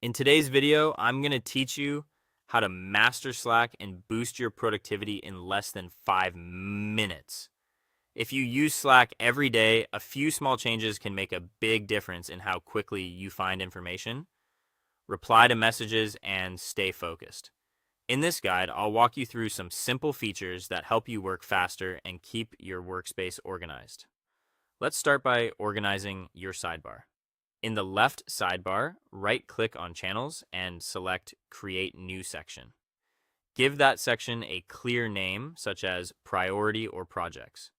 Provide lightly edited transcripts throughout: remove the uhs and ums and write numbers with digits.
In today's video, I'm going to teach you how to master Slack and boost your productivity in less than 5 minutes. If you use Slack every day, a few small changes can make a big difference in how quickly you find information, reply to messages, and stay focused. In this guide, I'll walk you through some simple features that help you work faster and keep your workspace organized. Let's start by organizing your sidebar. In the left sidebar, right-click on Channels and select Create New Section. Give that section a clear name, such as Priority or Projects.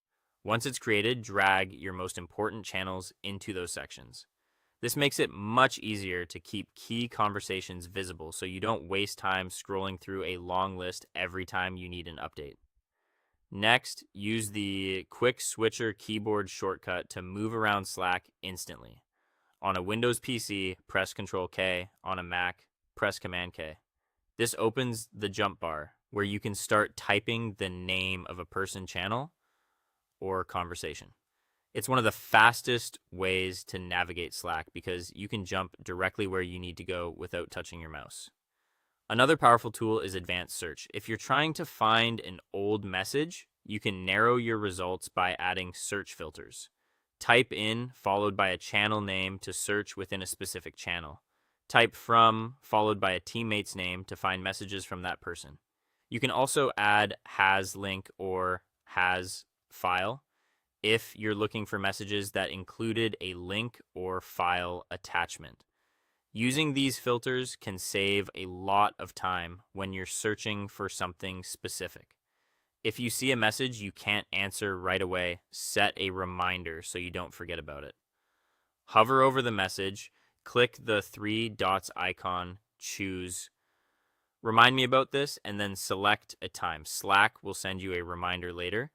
Once it's created, drag your most important channels into those sections. This makes it much easier to keep key conversations visible so you don't waste time scrolling through a long list every time you need an update. Next, use the Quick Switcher keyboard shortcut to move around Slack instantly. On a Windows PC, press Ctrl K. On a Mac, press Command K. This opens the jump bar where you can start typing the name of a person, channel, or conversation. It's one of the fastest ways to navigate Slack because you can jump directly where you need to go without touching your mouse. Another powerful tool is advanced search. If you're trying to find an old message, you can narrow your results by adding search filters. Type in followed by a channel name to search within a specific channel. Type from followed by a teammate's name to find messages from that person. You can also add has link or has file if you're looking for messages that included a link or file attachment. Using these filters can save a lot of time when you're searching for something specific. If you see a message you can't answer right away, set a reminder so you don't forget about it. Hover over the message, click the three dots icon, choose Remind Me About This, and then select a time. Slack will send you a reminder later,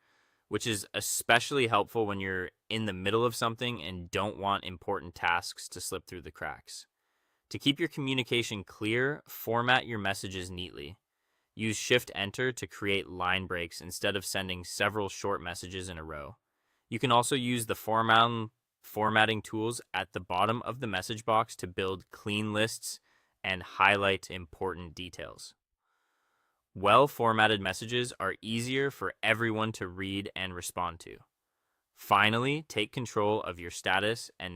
which is especially helpful when you're in the middle of something and don't want important tasks to slip through the cracks. To keep your communication clear, format your messages neatly. Use Shift-Enter to create line breaks instead of sending several short messages in a row. You can also use the formatting tools at the bottom of the message box to build clean lists and highlight important details. Well-formatted messages are easier for everyone to read and respond to. Finally, take control of your status and